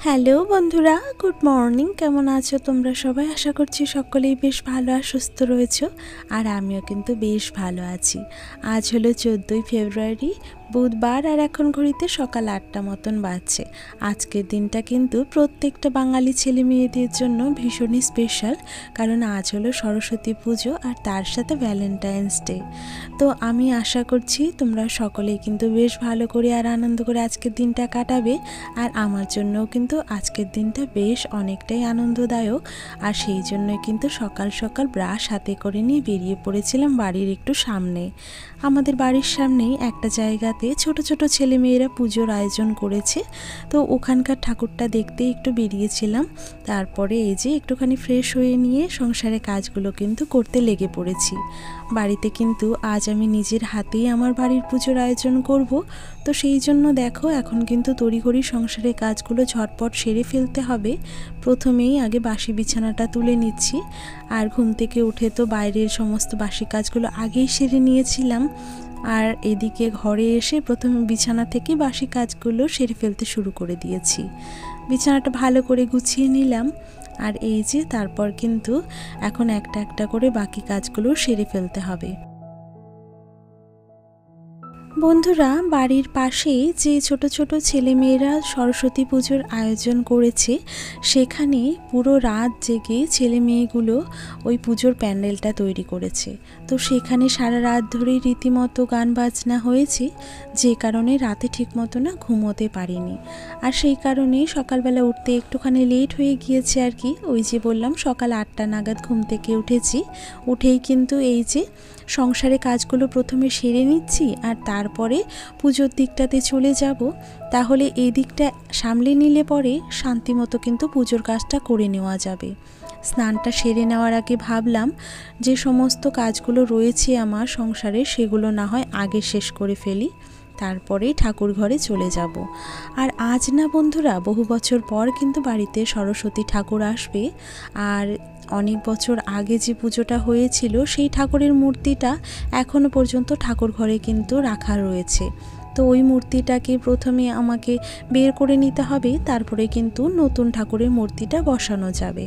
Hello বন্ধুরা, good morning. কেমন আছো তোমরা সবাই? আশা করছি সকলেই বেশ ভালো আর সুস্থ রয়েছো। আর আমিও কিন্তু বেশ ভালো আছি। আজ হলো 14ই ফেব্রুয়ারি, বুধবার, আর এখন ঘড়িতে সকাল 8টা মতন বাজছে। আজকের দিনটা কিন্তু প্রত্যেকটা বাঙালি ছেলে মেয়েদের জন্য ভীষণই স্পেশাল, কারণ আজ হলো সরস্বতী পুজো আর তার সাথে ভ্যালেন্টাইন্স ডে। তো আমি আশা করছি তোমরা সকলেই কিন্তু বেশ ভালো করে আর আনন্দ করে আজকের দিনটা কাটাবে। আর আমার জন্যও কিন্তু আজকের দিনটা বেশ অনেকটাই আনন্দদায়ক। আর সেই জন্যই কিন্তু সকাল সকাল ব্রাশ হাতে করে নিয়ে বেরিয়ে পড়েছিলাম বাড়ির একটু সামনে। আমাদের বাড়ির সামনেই একটা জায়গাতে ছোট ছোট ছেলেমেয়েরা পুজোর আয়োজন করেছে, তো ওখানকার ঠাকুরটা দেখতে একটু বেরিয়েছিলাম। তারপরে এই যে একটুখানি ফ্রেশ হয়ে নিয়ে সংসারের কাজগুলো কিন্তু করতে লেগে পড়েছি। বাড়িতে কিন্তু আজ আমি নিজের হাতেই আমার বাড়ির পুজোর আয়োজন করব, তো সেই জন্য দেখো এখন কিন্তু তড়িঘড়ি সংসারের কাজগুলো ঝটপট সেরে ফেলতে হবে। প্রথমেই আগে বাসি বিছানাটা তুলে নিচ্ছি, আর ঘুম থেকে উঠে তো বাইরের সমস্ত বাসি কাজগুলো আগেই সেরে নিয়েছিলাম। আর এদিকে ঘরে এসে প্রথমে বিছানা থেকে বাসি কাজগুলো সেরে ফেলতে শুরু করে দিয়েছি। বিছানাটা ভালো করে গুছিয়ে নিলাম, আর এই যে তারপর কিন্তু এখন একটা একটা করে বাকি কাজগুলো সেরে ফেলতে হবে। বন্ধুরা, বাড়ির পাশেই যে ছোট ছোট ছেলেমেয়েরা সরস্বতী পুজোর আয়োজন করেছে, সেখানে পুরো রাত জেগে ছেলে মেয়েগুলো ওই পুজোর প্যান্ডেলটা তৈরি করেছে। তো সেখানে সারা রাত ধরেই রীতিমতো গান বাজনা হয়েছে, যে কারণে রাতে ঠিকমতো না ঘুমোতে পারিনি। আর সেই কারণেই সকালবেলা উঠতে একটুখানি লেট হয়ে গিয়েছে আর কি। ওই যে বললাম সকাল 8টা নাগাদ ঘুম থেকে উঠেছি। উঠেই কিন্তু এই যে সংসারে কাজগুলো প্রথমে সেরে নিচ্ছি, আর তারপরে পুজোর দিকটাতে চলে যাব। তাহলে এই দিকটা সামলে নিলে পরে শান্তিমতো কিন্তু পুজোর কাজটা করে নেওয়া যাবে। স্নানটা সেরে নেওয়ার আগে ভাবলাম যে সমস্ত কাজগুলো রয়েছে আমার সংসারে সেগুলো না হয় আগে শেষ করে ফেলি, তারপরেই ঠাকুর ঘরে চলে যাব। আর আজ না বন্ধুরা, বহু বছর পর কিন্তু বাড়িতে সরস্বতী ঠাকুর আসবে। আর অনেক বছর আগে যে পুজোটা হয়েছিল সেই ঠাকুরের মূর্তিটা এখনো পর্যন্ত ঠাকুর ঘরে কিন্তু রাখা রয়েছে। তো ওই মূর্তিটাকে প্রথমে আমাকে বের করে নিতে হবে, তারপরে কিন্তু নতুন ঠাকুরের মূর্তিটা বসানো যাবে।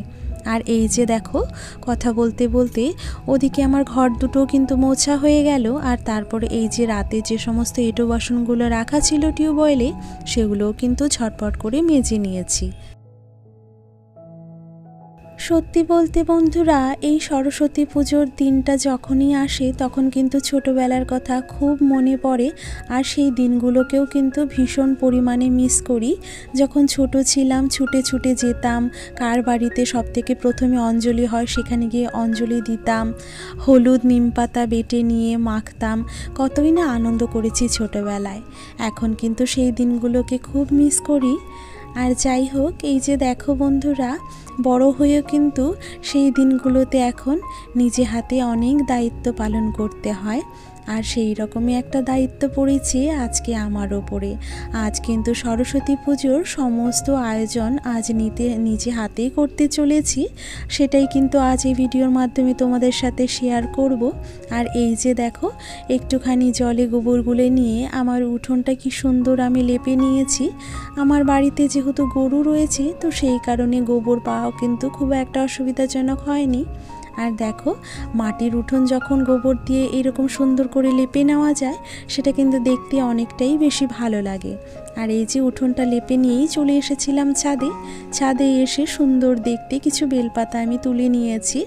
আর এই যে দেখো, কথা বলতে বলতে ওদিকে আমার ঘর দুটো কিন্তু মোছা হয়ে গেল। আর তারপরে এই যে রাতে যে সমস্ত এঁটো বাসনগুলো রাখা ছিল টিউবওয়েলে, সেগুলোও কিন্তু ঝটপট করে মেজে নিয়েছি। সত্যি বলতে বন্ধুরা, এই সরস্বতী পুজোর দিনটা যখনই আসে তখন কিন্তু ছোটোবেলার কথা খুব মনে পড়ে। আর সেই দিনগুলোকেও কিন্তু ভীষণ পরিমাণে মিস করি। যখন ছোট ছিলাম ছুটে ছুটে যেতাম, কার বাড়িতে সবথেকে প্রথমে অঞ্জলি হয় সেখানে গিয়ে অঞ্জলি দিতাম, হলুদ নিম পাতা বেটে নিয়ে মাখতাম। কতই না আনন্দ করেছি ছোটোবেলায়। এখন কিন্তু সেই দিনগুলোকে খুব মিস করি। আর যাই হোক, এই যে দেখো বন্ধুরা, বড় হয়েও কিন্তু সেই দিনগুলোতে এখন নিজে হাতে অনেক দায়িত্ব পালন করতে হয়। আর সেই রকমই একটা দায়িত্ব পড়েছে আজকে আমার ওপরে। আজ কিন্তু সরস্বতী পুজোর সমস্ত আয়োজন আজ নিজে হাতেই করতে চলেছি। সেটাই কিন্তু আজ এই ভিডিওর মাধ্যমে তোমাদের সাথে শেয়ার করব। আর এই যে দেখো, একটুখানি জলে গোবর গুলে নিয়ে আমার উঠোনটা কি সুন্দর আমি লেপে নিয়েছি। আমার বাড়িতে যেহেতু গরু রয়েছে, তো সেই কারণে গোবর পাওয়াও কিন্তু খুব একটা অসুবিধাজনক হয়নি। আর দেখো, মাটির উঠোন যখন গোবর দিয়ে এরকম সুন্দর করে লেপে নেওয়া যায়, সেটা কিন্তু দেখতে অনেকটাই বেশি ভালো লাগে। আর এই যে উঠোনটা লেপে নিয়েই চলে এসেছিলাম ছাদে। ছাদে এসে সুন্দর দেখতে কিছু বেলপাতা আমি তুলে নিয়েছি।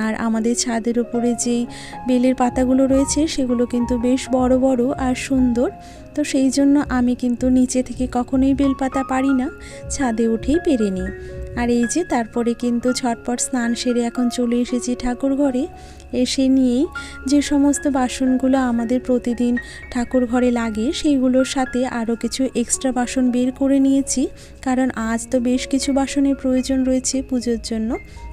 আর আমাদের ছাদের উপরে যেই বেলের পাতাগুলো রয়েছে সেগুলো কিন্তু বেশ বড় বড় আর সুন্দর। তো সেই জন্য আমি কিন্তু নিচে থেকে কখনোই বেলপাতা পারি না, ছাদে উঠেই পেরে নিই। আর এই যে তারপরে কিন্তু ঝটপট স্নান সেরে এখন চলে এসেছি ঠাকুর ঘরে। এসে নিয়েই যে সমস্ত বাসনগুলো আমাদের প্রতিদিন ঠাকুর ঘরে লাগে সেইগুলোর সাথে আরও কিছু এক্সট্রা বাসন বের করে নিয়েছি, কারণ আজ তো বেশ কিছু বাসনের প্রয়োজন রয়েছে পুজোর জন্য।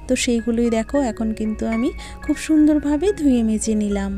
তো সেইগুলোই দেখো এখন কিন্তু আমি খুব সুন্দরভাবে ধুয়ে মেজে নিলাম।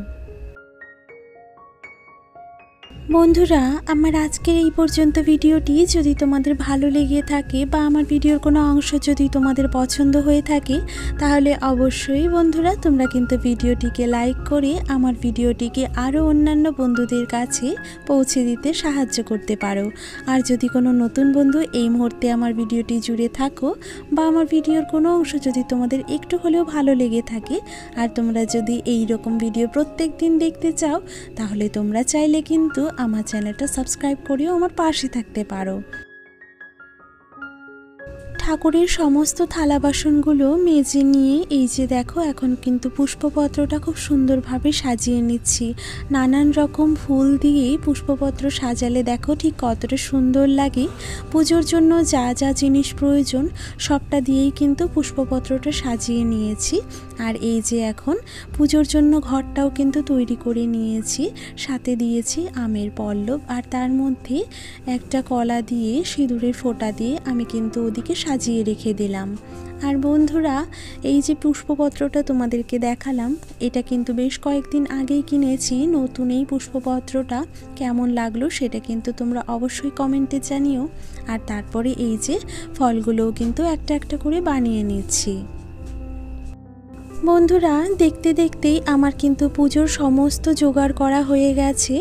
বন্ধুরা, আমার আজকের এই পর্যন্ত ভিডিওটি যদি তোমাদের ভালো লেগে থাকে বা আমার ভিডিওর কোনো অংশ যদি তোমাদের পছন্দ হয়ে থাকে, তাহলে অবশ্যই বন্ধুরা তোমরা কিন্তু ভিডিওটিকে লাইক করে আমার ভিডিওটিকে আরও অন্যান্য বন্ধুদের কাছে পৌঁছে দিতে সাহায্য করতে পারো। আর যদি কোনো নতুন বন্ধু এই মুহূর্তে আমার ভিডিওটি জুড়ে থাকো বা আমার ভিডিওর কোনো অংশ যদি তোমাদের একটু হলেও ভালো লেগে থাকে আর তোমরা যদি এই রকম ভিডিও প্রত্যেক দিন দেখতে চাও, তাহলে তোমরা চাইলে কিন্তু আমার চ্যানেলটা সাবস্ক্রাইব করেও আমার পাশে থাকতে পারো। ঠাকুরের সমস্ত থালা বাসনগুলো মেজে নিয়ে এই যে দেখো এখন কিন্তু পুষ্পপত্রটা খুব সুন্দরভাবে সাজিয়ে নিচ্ছি। নানান রকম ফুল দিয়ে পুষ্পপত্র সাজালে দেখো ঠিক কতটা সুন্দর লাগে। পুজোর জন্য যা যা জিনিস প্রয়োজন সবটা দিয়েই কিন্তু পুষ্পপত্রটা সাজিয়ে নিয়েছি। আর এই যে এখন পুজোর জন্য ঘরটাও কিন্তু তৈরি করে নিয়েছি। সাথে দিয়েছি আমের পল্লব আর তার মধ্যে একটা কলা দিয়ে সিঁদুরের ফোঁটা দিয়ে আমি কিন্তু ওদিকে সাজিয়ে রেখে দিলাম। আর বন্ধুরা, এই যে পুষ্পপত্রটা তোমাদেরকে দেখালাম, এটা কিন্তু বেশ কয়েকদিন আগেই কিনেছি। নতুন এই পুষ্পপত্রটা কেমন লাগলো সেটা কিন্তু তোমরা অবশ্যই কমেন্টে জানিও। আর তারপরে এই যে ফলগুলোও কিন্তু একটা একটা করে বানিয়ে নিচ্ছি। বন্ধুরা, দেখতে দেখতেই আমার কিন্তু পুজোর সমস্ত জোগাড় করা হয়ে গেছে।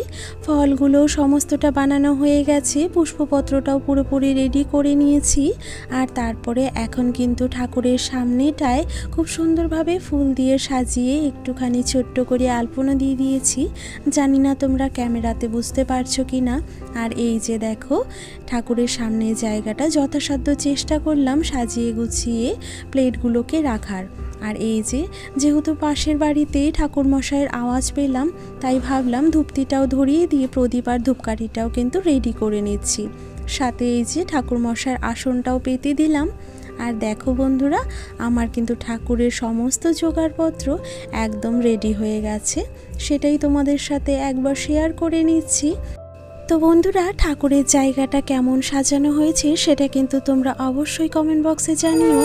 ফলগুলো সমস্তটা বানানো হয়ে গেছে, পুষ্পপত্রটাও পুরোপুরি রেডি করে নিয়েছি। আর তারপরে এখন কিন্তু ঠাকুরের সামনেটায় খুব সুন্দরভাবে ফুল দিয়ে সাজিয়ে একটুখানি ছোট্ট করে আলপনা দিয়ে দিয়েছি। জানি না তোমরা ক্যামেরাতে বুঝতে পারছো কি না। আর এই যে দেখো ঠাকুরের সামনে জায়গাটা যথাসাধ্য চেষ্টা করলাম সাজিয়ে গুছিয়ে প্লেটগুলোকে রাখার। আর এই যে যেহেতু পাশের বাড়িতেই ঠাকুরমশাইয়ের আওয়াজ পেলাম, তাই ভাবলাম ধূপটিটাও ধরিয়ে দিয়ে প্রদীপ আর ধূপকাঠিটাও কিন্তু রেডি করে নিচ্ছি। সাথে এই যে ঠাকুরমশাইয়ের আসনটাও পেতে দিলাম। আর দেখো বন্ধুরা, আমার কিন্তু ঠাকুরের সমস্ত জোগাড়পত্র একদম রেডি হয়ে গেছে। সেটাই তোমাদের সাথে একবার শেয়ার করে নিচ্ছি। তো বন্ধুরা, ঠাকুরের জায়গাটা কেমন সাজানো হয়েছে সেটা কিন্তু তোমরা অবশ্যই কমেন্ট বক্সে জানিও।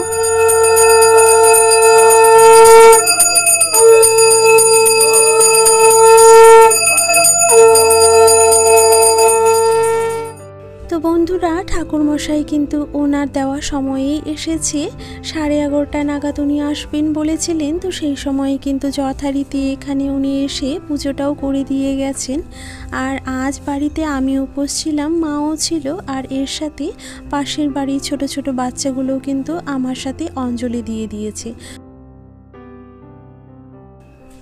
তো বন্ধুরা, ঠাকুরমশাই কিন্তু ওনার দেওয়া সময়েই এসেছে। 11:30 নাগাদ উনি আসবেন বলেছিলেন। তো সেই সময়ে কিন্তু যথারীতি এখানে উনি এসে পুজোটাও করে দিয়ে গেছেন। আর আজ বাড়িতে আমি উপোস ছিলাম, মাও ছিল, আর এর সাথে পাশের বাড়ির ছোট ছোট বাচ্চাগুলোও কিন্তু আমার সাথে অঞ্জলি দিয়ে দিয়েছে।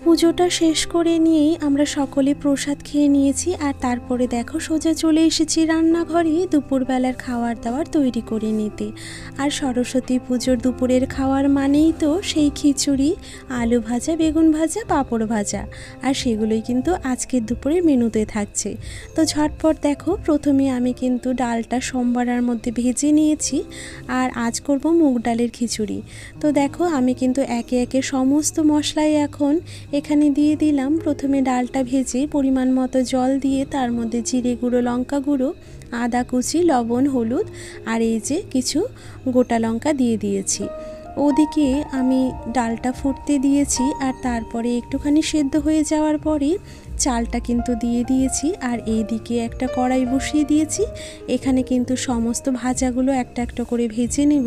পুজোটা শেষ করে নিয়েই আমরা সকলে প্রসাদ খেয়ে নিয়েছি। আর তারপরে দেখো সোজা চলে এসেছি রান্নাঘরে দুপুরবেলার খাবার দাবার তৈরি করে নিতে। আর সরস্বতী পুজোর দুপুরের খাওয়ার মানেই তো সেই খিচুড়ি, আলু ভাজা, বেগুন ভাজা, পাঁপড় ভাজা, আর সেগুলোই কিন্তু আজকের দুপুরের মেনুতে থাকছে। তো ঝটপট দেখো প্রথমে আমি কিন্তু ডালটা সোমবারের মধ্যে ভেজে নিয়েছি। আর আজ করব মুগ ডালের খিচুড়ি। তো দেখো আমি কিন্তু একে একে সমস্ত মশলাই এখন এখানে দিয়ে দিলাম। প্রথমে ডালটা ভেজে পরিমাণ মতো জল দিয়ে তার মধ্যে জিরে গুঁড়ো, লঙ্কা গুঁড়ো, আদা কুচি, লবণ, হলুদ আর এই যে কিছু গোটা লঙ্কা দিয়ে দিয়েছি। ওদিকে আমি ডালটা ফুটতে দিয়েছি। আর তারপরে একটুখানি সেদ্ধ হয়ে যাওয়ার পরে চালটা কিন্তু দিয়ে দিয়েছি। আর এইদিকে একটা কড়াই বসিয়ে দিয়েছি। এখানে কিন্তু সমস্ত ভাজাগুলো একটা একটা করে ভেজে নেব।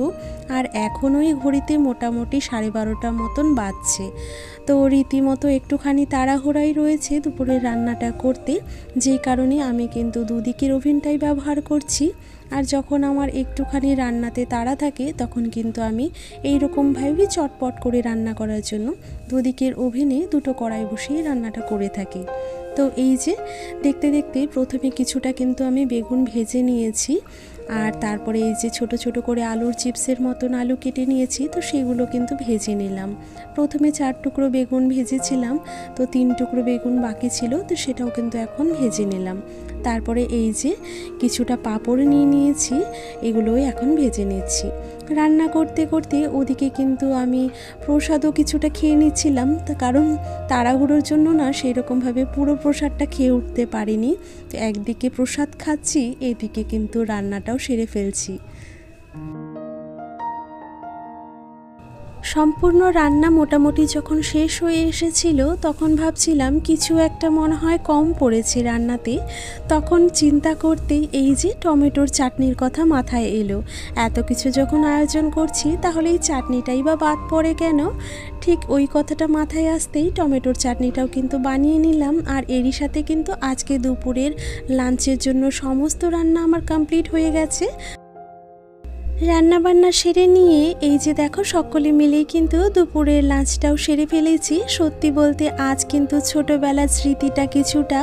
আর এখন ওই ঘড়িতে মোটামুটি 12:30 মতন বাজছে। তো রীতিমতো একটুখানি তাড়াহুড়াই রয়েছে দুপুরের রান্নাটা করতে, যেই কারণে আমি কিন্তু দুদিকের ওভেনটাই ব্যবহার করছি। আর যখন আমার একটুখানি রান্নাতে তাড়া থাকে তখন কিন্তু আমি এইরকমভাবেই চটপট করে রান্না করার জন্য দুদিকের ওভেনে দুটো কড়াই বসিয়ে রান্নাটা করে থাকি। তো এই যে দেখতে দেখতে প্রথমে কিছুটা কিন্তু আমি বেগুন ভেজে নিয়েছি। আর তারপরে এই যে ছোট ছোট করে আলুর চিপসের মতন আলু কেটে নিয়েছি, তো সেগুলো কিন্তু ভেজে নিলাম। প্রথমে 4 টুকরো বেগুন ভেজেছিলাম, তো 3 টুকরো বেগুন বাকি ছিল, তো সেটাও কিন্তু এখন ভেজে নিলাম। তারপরে এই যে কিছুটা পাঁপড় নিয়ে নিয়েছি, এগুলোই এখন ভেজে নিচ্ছি। রান্না করতে করতে ওদিকে কিন্তু আমি প্রসাদও কিছুটা খেয়ে নিচ্ছিলাম, কারণ তাড়াহুড়োর জন্য না সেরকমভাবে পুরো প্রসাদটা খেয়ে উঠতে পারিনি। তো একদিকে প্রসাদ খাচ্ছি, এদিকে কিন্তু রান্নাটাও সেরে ফেলছি। সম্পূর্ণ রান্না মোটামুটি যখন শেষ হয়ে এসেছিল তখন ভাবছিলাম কিছু একটা মনে হয় কম পড়েছে রান্নাতে। তখন চিন্তা করতেই এই যে টমেটোর চাটনির কথা মাথায় এলো। এত কিছু যখন আয়োজন করছি তাহলে এই চাটনিটাই বা বাদ পড়ে কেন? ঠিক ওই কথাটা মাথায় আসতেই টমেটোর চাটনিটাও কিন্তু বানিয়ে নিলাম। আর এরই সাথে কিন্তু আজকে দুপুরের লাঞ্চের জন্য সমস্ত রান্না আমার কমপ্লিট হয়ে গেছে। রান্নাবান্না সেরে নিয়ে এই যে দেখো সকলে মিলেই কিন্তু দুপুরের লাঞ্চটাও সেরে ফেলেছি। সত্যি বলতে আজ কিন্তু ছোটোবেলার স্মৃতিটা কিছুটা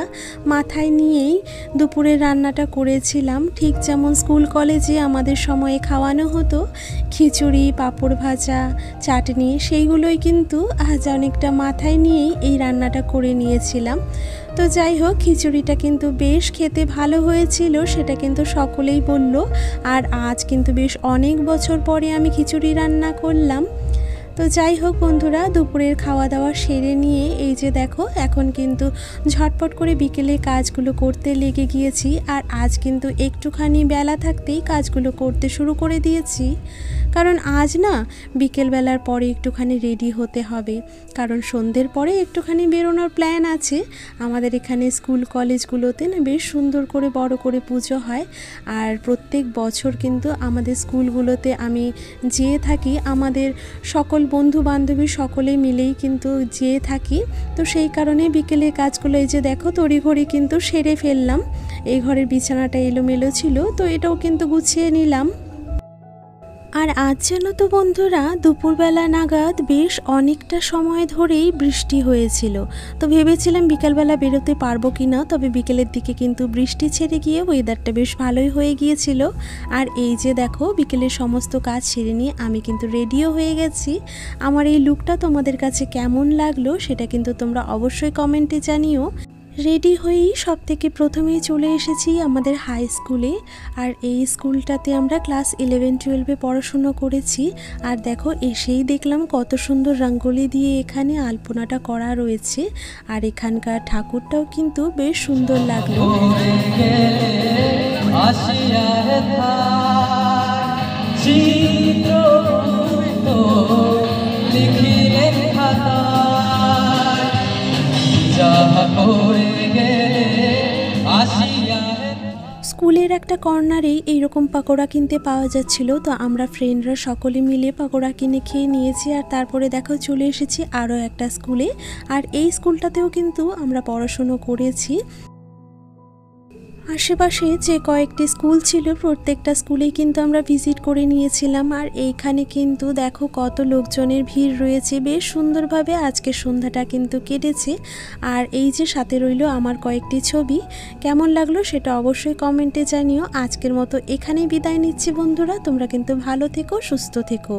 মাথায় নিয়েই দুপুরের রান্নাটা করেছিলাম। ঠিক যেমন স্কুল কলেজে আমাদের সময়ে খাওয়ানো হতো খিচুড়ি, পাঁপড় ভাজা, চাটনি, সেইগুলোই কিন্তু আজ অনেকটা মাথায় নিয়েই এই রান্নাটা করে নিয়েছিলাম। তো যাই হোক, খিচুড়িটা কিন্তু বেশ খেতে ভালো হয়েছিল, সেটা কিন্তু সকলেই বলল। আর আজ কিন্তু বেশ অনেক বছর পরে আমি খিচুড়ি রান্না করলাম। তো যাই হোক বন্ধুরা, দুপুরের খাওয়া দাওয়া সেরে নিয়ে এই যে দেখো এখন কিন্তু ঝটপট করে বিকেলে কাজগুলো করতে লেগে গিয়েছি। আর আজ কিন্তু একটুখানি বেলা থাকতেই কাজগুলো করতে শুরু করে দিয়েছি, কারণ আজ না বিকেলবেলার পরে একটুখানি রেডি হতে হবে, কারণ সন্ধ্যের পরে একটুখানি বেরোনোর প্ল্যান আছে। আমাদের এখানে স্কুল কলেজগুলোতে না বেশ সুন্দর করে বড় করে পুজো হয়। আর প্রত্যেক বছর কিন্তু আমাদের স্কুলগুলোতে আমি যেয়ে থাকি, আমাদের সকল বন্ধু বান্ধবী সকলে মিলেই কিন্তু যেয়ে থাকি। তো সেই কারণে বিকেলের কাজগুলো এই যে দেখো তড়িঘড়ি কিন্তু সেরে ফেললাম। এই ঘরের বিছানাটা এলোমেলো ছিল, তো এটাও কিন্তু গুছিয়ে নিলাম। আর আজ যেন তো বন্ধুরা দুপুরবেলা নাগাদ বেশ অনেকটা সময় ধরেই বৃষ্টি হয়েছিল। তো ভেবেছিলাম বিকালবেলা বেরোতে পারবো কি না, তবে বিকেলের দিকে কিন্তু বৃষ্টি ছেড়ে গিয়ে ওয়েদারটা বেশ ভালোই হয়ে গিয়েছিল। আর এই যে দেখো বিকেলের সমস্ত কাজ সেরে নিয়ে আমি কিন্তু রেডিও হয়ে গেছি। আমার এই লুকটা তোমাদের কাছে কেমন লাগলো সেটা কিন্তু তোমরা অবশ্যই কমেন্টে জানিও। রেডি হয়েই সব থেকে প্রথমেই চলে এসেছি আমাদের হাই স্কুলে। আর এই স্কুলটাতে আমরা ক্লাস 11-12-এ পড়াশুনো করেছি। আর দেখো এসেই দেখলাম কত সুন্দর রঙ্গোলি দিয়ে এখানে আলপনাটা করা রয়েছে। আর এখানকার ঠাকুরটাও কিন্তু বেশ সুন্দর লাগলো। স্কুলের একটা কর্নারেই এইরকম পাকোড়া কিনতে পাওয়া যাচ্ছিল, তো আমরা ফ্রেন্ডরা সকলে মিলে পাকোড়া কিনে খেয়ে নিয়েছি। আর তারপরে দেখো চলে এসেছি আরও একটা স্কুলে। আর এই স্কুলটাতেও কিন্তু আমরা পড়াশুনো করেছি। আশেপাশে যে কয়েকটি স্কুল ছিল প্রত্যেকটা স্কুলেই কিন্তু আমরা ভিজিট করে নিয়েছিলাম। আর এইখানে কিন্তু দেখো কত লোকজনের ভিড় রয়েছে। বেশ সুন্দরভাবে আজকের সন্ধ্যাটা কিন্তু কেটেছে। আর এই যে সাথে রইল আমার কয়েকটি ছবি, কেমন লাগলো সেটা অবশ্যই কমেন্টে জানিও। আজকের মতো এখানেই বিদায় নিচ্ছি বন্ধুরা, তোমরা কিন্তু ভালো থেকো, সুস্থ থেকো।